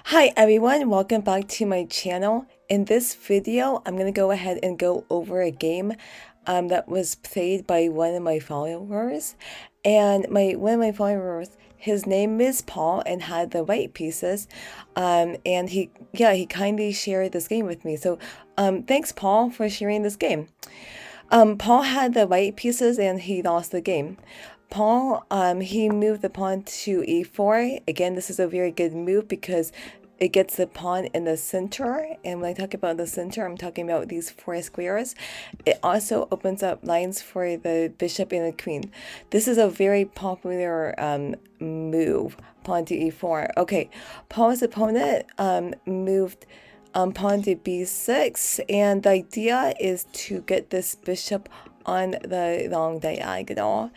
Hi everyone, welcome back to my channel. In this video, I'm going to go ahead and go over a game that was played by one of my followers. And one of my followers, his name is Paul and had the white pieces. And he kindly shared this game with me. So thanks Paul for sharing this game. Paul had the white pieces and he lost the game. Paul, he moved the pawn to e4. Again, this is a very good move because it gets the pawn in the center. And when I talk about the center, I'm talking about these four squares. It also opens up lines for the bishop and the queen. This is a very popular move, pawn to e4. Okay, Paul's opponent moved pawn to b6, and the idea is to get this bishop on the long diagonal.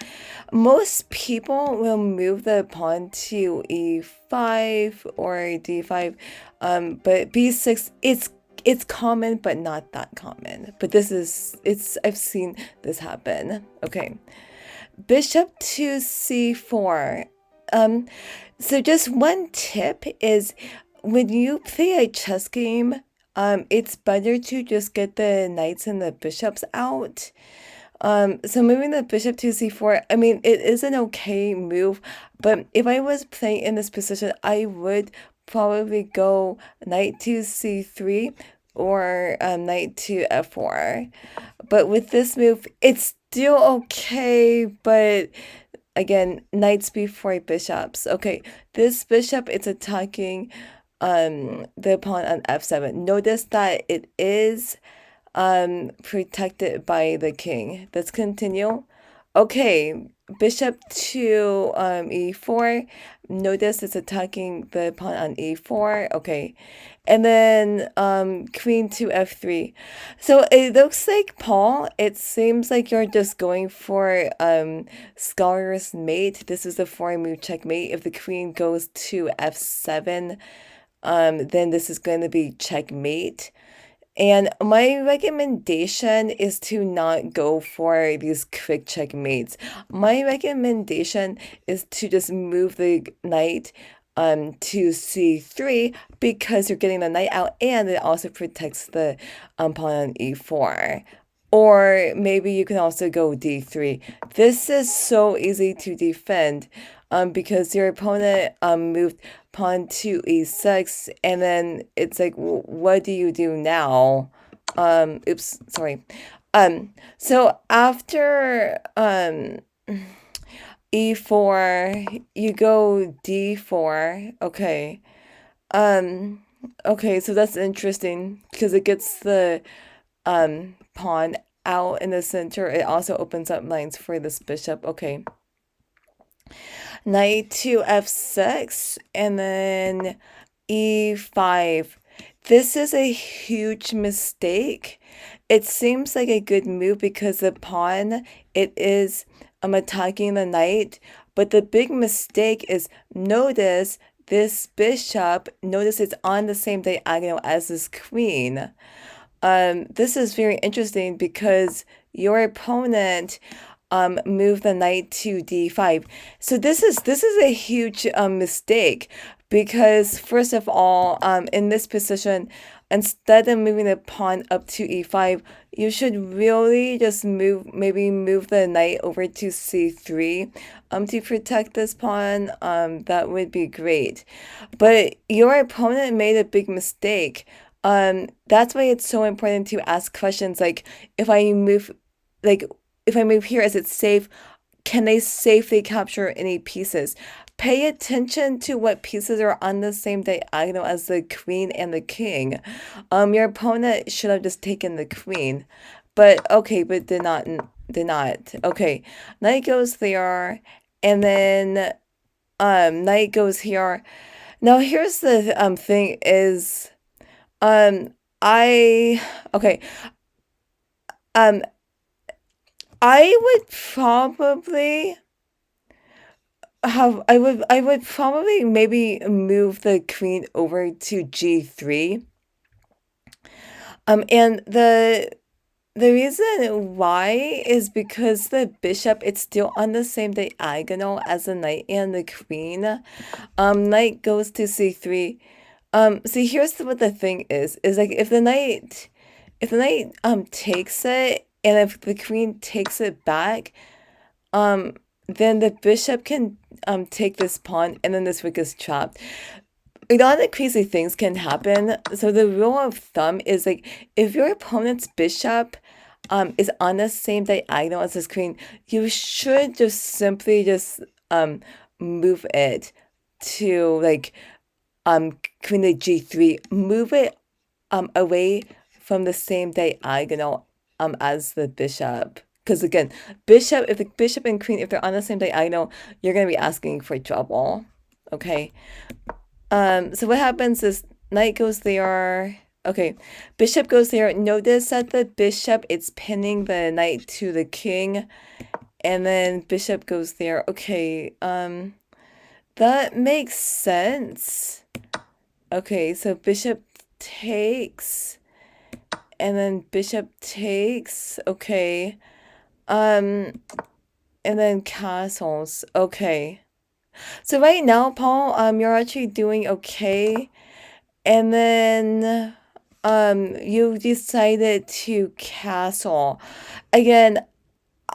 Most people will move the pawn to e5 or d5, but b6 it's common but not that common. But I've seen this happen. Okay, bishop to c4. So just one tip is when you play a chess game, it's better to just get the knights and the bishops out. So moving the bishop to c4, I mean, it is an okay move, but if I was playing in this position, I would probably go knight to c3 or knight to f4. But with this move, it's still okay, but again, knights before bishops. Okay, this bishop, it's attacking the pawn on f7. Notice that it is protected by the king. Let's continue. Okay, bishop to e4. Notice it's attacking the pawn on e4. Okay, and then queen to f3. So it looks like, Paul, it seems like you're just going for scholar's mate. This is a four move checkmate. If the queen goes to f7, then this is going to be checkmate. And my recommendation is to not go for these quick checkmates. My recommendation is to just move the knight to c3 because you're getting the knight out and it also protects the pawn on e4. Or maybe you can also go d3. This is so easy to defend because your opponent moved pawn to e6, and then it's like, what do you do now? Oops, sorry. So after e4, you go d4. Okay. Okay, so that's interesting because it gets the pawn out in the center. It also opens up lines for this bishop. Okay. Knight to f6 and then e5. This is a huge mistake. It seems like a good move because the pawn, it is attacking the knight, but the big mistake is, notice this bishop, notice it's on the same diagonal as this queen. This is very interesting because your opponent move the knight to d5. So this is a huge mistake because, first of all, in this position, instead of moving the pawn up to e5, you should really just maybe move the knight over to c3 to protect this pawn. That would be great. But your opponent made a big mistake. That's why it's so important to ask questions like, if I move here, is it safe? Can they safely capture any pieces? Pay attention to what pieces are on the same diagonal as the queen and the king. Your opponent should have just taken the queen, but okay, but did not. Okay, knight goes there, and then knight goes here. Now here's the thing is, okay, I would probably I would probably maybe move the queen over to g3. And the reason why is because the bishop, it's still on the same diagonal as the knight and the queen. Knight goes to c3. See, here's what the thing is like if the knight takes it, and if the queen takes it back, um, then the bishop can take this pawn, and then this rook is trapped. A lot of crazy things can happen. So the rule of thumb is like if your opponent's bishop is on the same diagonal as the queen, you should just simply just move it to like queen to g3. Move it away from the same diagonal as the bishop. Because again, if the bishop and queen, if they're on the same diagonal, you're gonna be asking for trouble. Okay. So what happens is knight goes there. Okay, bishop goes there. Notice that the bishop is pinning the knight to the king, and then bishop goes there. Okay, that makes sense. Okay, so bishop takes, and then bishop takes. Okay, and then castles. Okay. So right now, Paul, you're actually doing okay. And then you decided to castle. Again,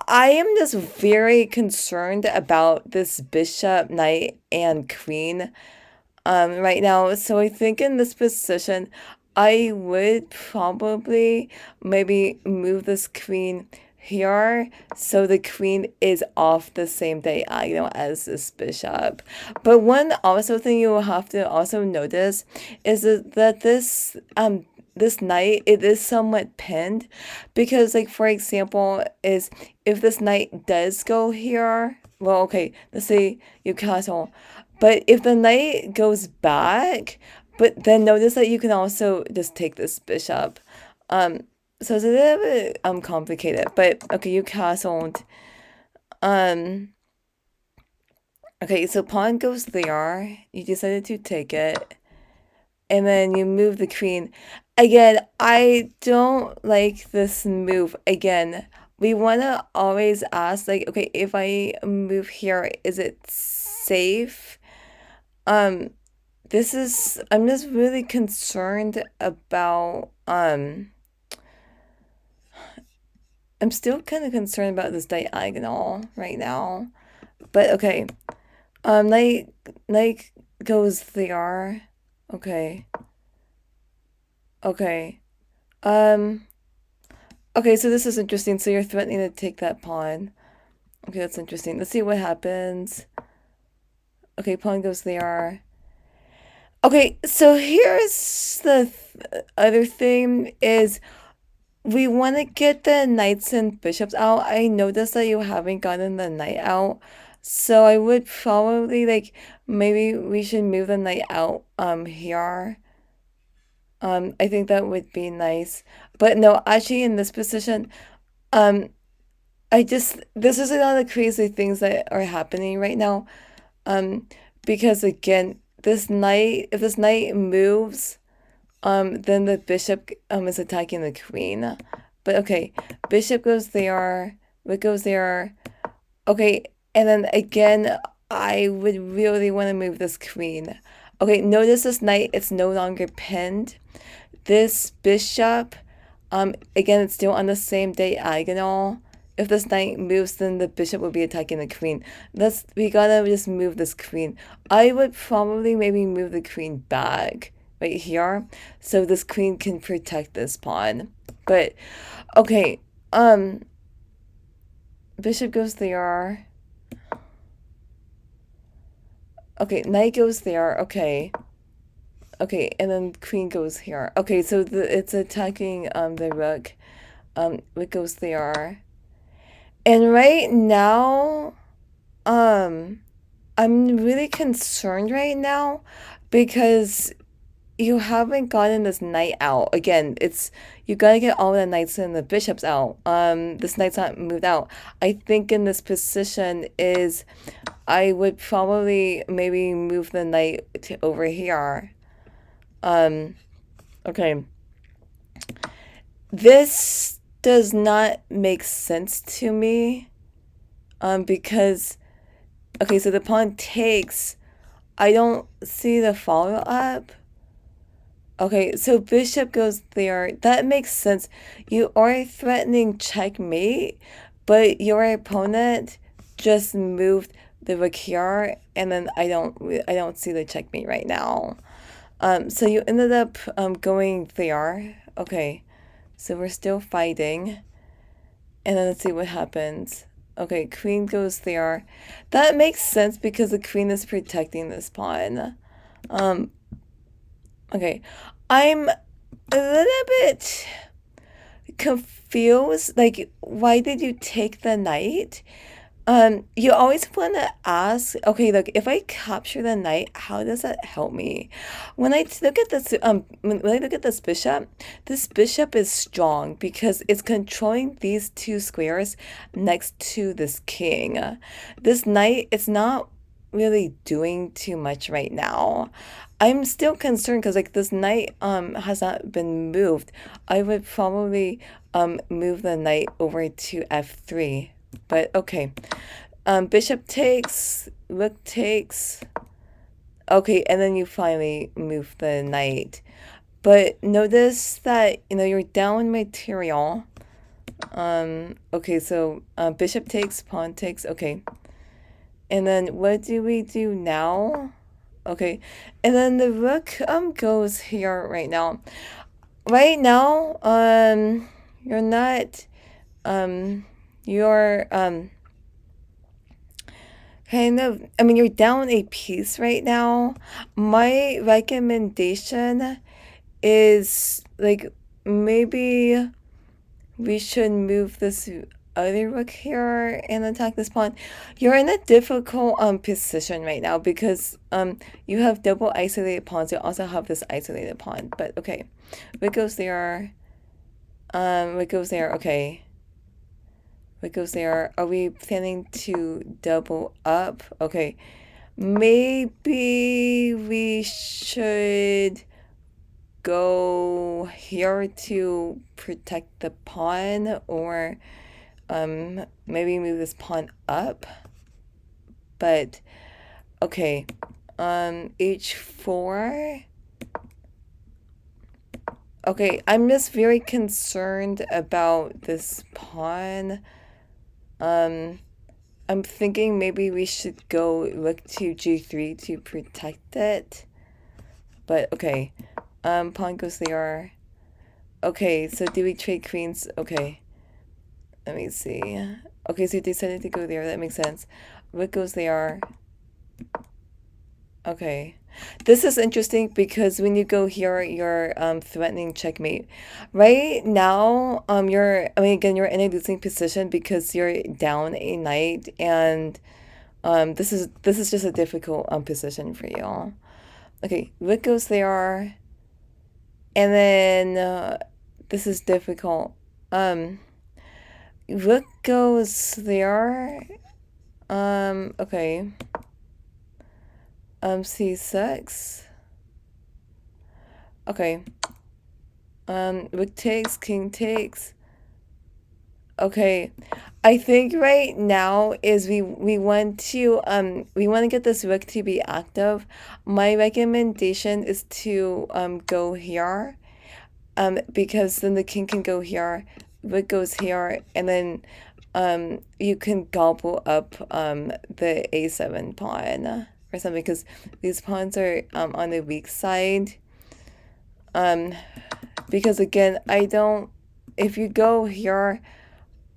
I am just very concerned about this bishop, knight, and queen right now. So I think in this position, I would probably maybe move this queen here so the queen is off the same diagonal as this bishop. But one also thing you will have to also notice is that this knight, it is somewhat pinned, because like for example is if this knight does go here, well, okay, let's say you castle, but if the knight goes back, but then notice that you can also just take this bishop. So it's a little bit complicated, but okay, you castled. Okay, so pawn goes there. You decided to take it, and then you move the queen. Again, I don't like this move. Again, we want to always ask, like, okay, if I move here, is it safe? I'm just really concerned about, I'm still kind of concerned about this diagonal right now, but okay. Knight goes there. Okay. Okay. Okay, so this is interesting. So you're threatening to take that pawn. Okay, that's interesting. Let's see what happens. Okay, pawn goes there. Okay, so here's the other thing is we want to get the knights and bishops out. I noticed that you haven't gotten the knight out. So I would probably like maybe we should move the knight out here. I think that would be nice. But no, actually in this position, this is a lot of crazy things that are happening right now. Because again, if this knight moves, then the bishop is attacking the queen. But okay, bishop goes there, rook goes there. Okay, and then again, I would really want to move this queen. Okay, notice this knight, it's no longer pinned. This bishop, again, it's still on the same diagonal. If this knight moves, then the bishop will be attacking the queen. We gotta just move this queen. I would probably maybe move the queen back right here so this queen can protect this pawn. But okay, bishop goes there. Okay, knight goes there. Okay. Okay, and then queen goes here. Okay, so it's attacking the rook. Rook goes there. And right now, I'm really concerned right now because you haven't gotten this knight out. Again, you gotta get all the knights and the bishops out. This knight's not moved out. I think in this position is I would probably maybe move the knight to over here. Okay. This does not make sense to me. Because okay, so the pawn takes. I don't see the follow-up. Okay, so bishop goes there. That makes sense. You are threatening checkmate, but your opponent just moved the rook here, and then I don't see the checkmate right now. So you ended up going there. Okay, so we're still fighting, and then let's see what happens. Okay, queen goes there. That makes sense because the queen is protecting this pawn. Um, okay, I'm a little bit confused. Like, why did you take the knight? You always want to ask, okay, look, if I capture the knight, how does that help me? When I look at when I look at this bishop is strong because it's controlling these two squares next to this king. This knight is not really doing too much right now. I'm still concerned because like this knight has not been moved. I would probably move the knight over to f3. But okay. Bishop takes, rook takes. Okay, and then you finally move the knight. But notice that, you're down material. Okay, so bishop takes, pawn takes, okay. And then what do we do now? Okay, and then the rook goes here right now. Right now, you're not you're kind of, I mean, you're down a piece right now. My recommendation is like maybe we should move this other rook here and attack this pawn. You're in a difficult position right now because you have double isolated pawns. You also have this isolated pawn. But okay, rook goes there. Rook goes there. Okay. Rook goes there. Are we planning to double up? Okay. Maybe we should go here to protect the pawn, or maybe move this pawn up. But okay, h4. Okay, I'm just very concerned about this pawn. I'm thinking maybe we should go rook to g3 to protect it. But okay, pawn goes there. Okay, so do we trade queens? Okay, let me see. Okay, so you decided to go there. That makes sense. Rook goes there. Okay. This is interesting because when you go here, you're threatening checkmate. Right now, again, you're in a losing position because you're down a knight, and this is just a difficult position for you. Okay, rook goes there, and then this is difficult. Rook goes there. Okay. C6. Okay. Rook takes, king takes. Okay. I think right now is we want to get this rook to be active. My recommendation is to go here. Because then the king can go here, rook goes here, and then you can gobble up the a7 pawn or something, because these pawns are on the weak side. Because again, if you go here,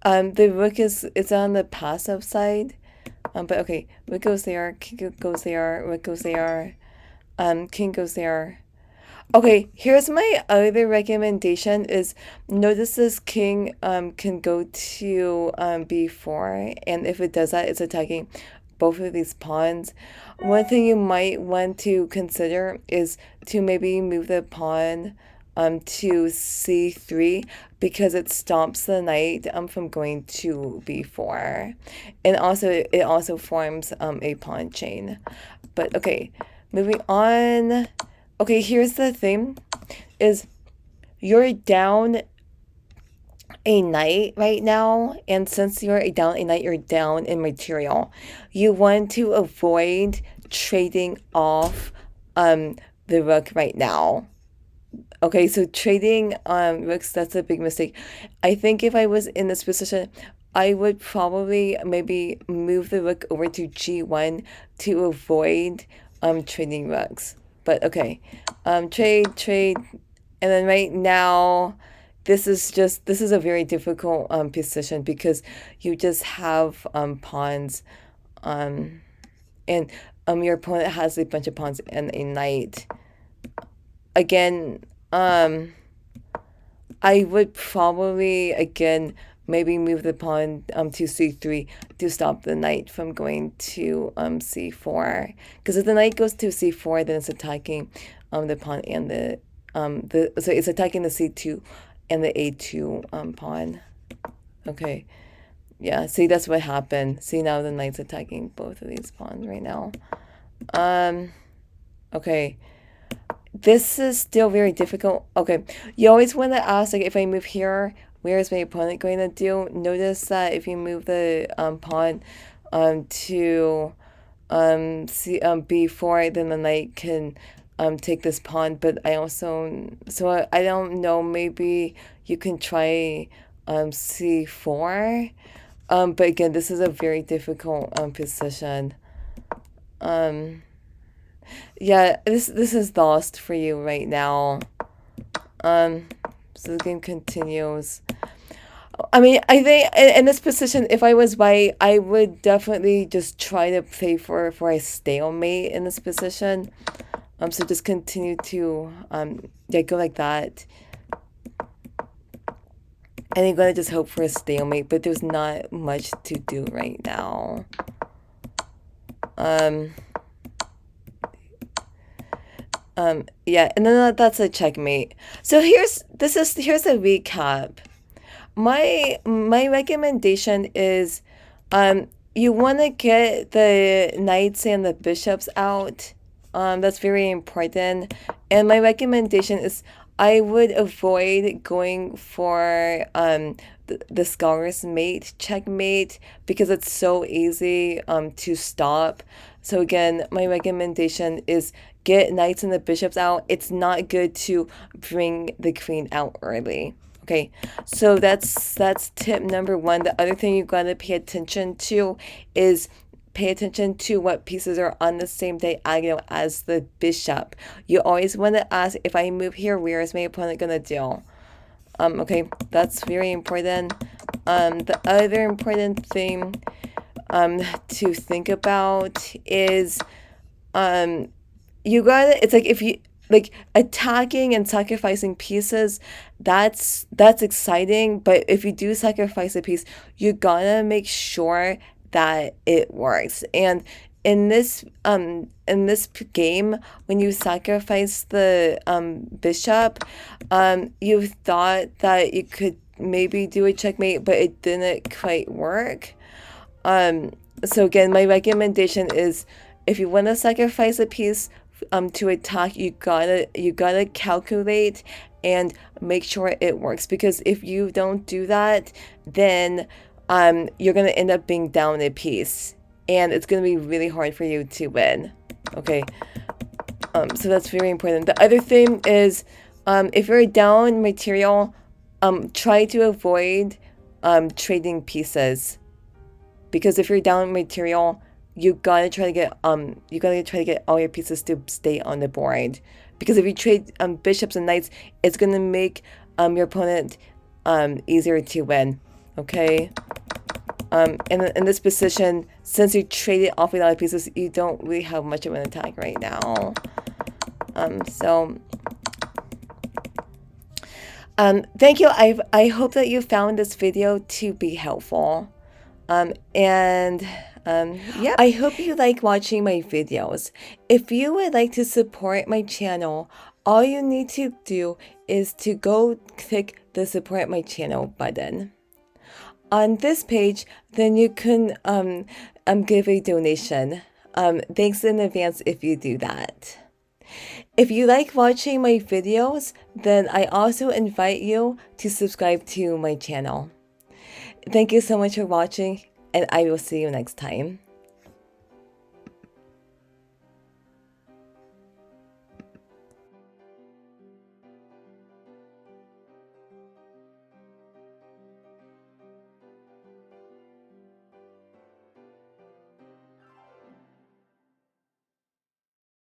the rook it's on the passive side. But okay, rook goes there, king goes there, rook goes there, king goes there. Okay, here's my other recommendation is notice this king can go to b4, and if it does that, it's attacking both of these pawns. One thing you might want to consider is to maybe move the pawn to c3, because it stops the knight from going to b4, and also it also forms a pawn chain. But okay, moving on. Okay, here's the thing, is you're down a knight right now, and since you're down a knight, you're down in material. You want to avoid trading off the rook right now. Okay, so trading rooks, that's a big mistake. I think if I was in this position, I would probably maybe move the rook over to g1 to avoid trading rooks. But okay, trade, and then right now, this is a very difficult position because you just have pawns, um, and your opponent has a bunch of pawns and a knight. Again, I would probably again maybe move the pawn to c3 to stop the knight from going to c4. Because if the knight goes to c4, then it's attacking the pawn and the so it's attacking the c2 and the a2 pawn. Okay, yeah. See, that's what happened. See, now the knight's attacking both of these pawns right now. Okay. This is still very difficult. Okay, you always want to ask, like, if I move here, where is my opponent going to do? Notice that if you move the pawn to b4, then the knight can take this pawn. But I also, so I don't know, maybe you can try c4. But again, this is a very difficult position. Yeah, this is lost for you right now. So the game continues. I mean, I think in this position, if I was white, I would definitely just try to play for a stalemate in this position. So just continue to yeah, go like that. And you're gonna just hope for a stalemate, but there's not much to do right now. Yeah, and then that's a checkmate. So here's a recap. My recommendation is you want to get the knights and the bishops out. That's very important. And my recommendation is I would avoid going for the scholar's mate checkmate because it's so easy to stop. So again, my recommendation is get knights and the bishops out. It's not good to bring the queen out early. Okay, so that's tip number one. The other thing you gotta pay attention to is pay attention to what pieces are on the same diagonal as the bishop. You always want to ask, if I move here, where is my opponent gonna do? Okay, that's very important. The other important thing to think about is you gotta, it's like if you like attacking and sacrificing pieces, that's exciting, but if you do sacrifice a piece, you gotta make sure that it works. And in this game, when you sacrifice the bishop, you thought that you could maybe do a checkmate, but it didn't quite work. So again, my recommendation is if you want to sacrifice a piece to attack, you gotta calculate and make sure it works, because if you don't do that, then you're gonna end up being down a piece and it's gonna be really hard for you to win. Okay, so that's very important. The other thing is if you're down material, try to avoid trading pieces, because if you're down material, you gotta try to get all your pieces to stay on the board, because if you trade bishops and knights, it's gonna make your opponent easier to win. Okay, in this position, since you traded off a lot of pieces, you don't really have much of an attack right now. So thank you. I hope that you found this video to be helpful. Yeah, I hope you like watching my videos. If you would like to support my channel, all you need to do is to go click the support my channel button on this page. Then you can give a donation. Thanks in advance if you do that. If you like watching my videos, then I also invite you to subscribe to my channel. Thank you so much for watching, and I will see you next time.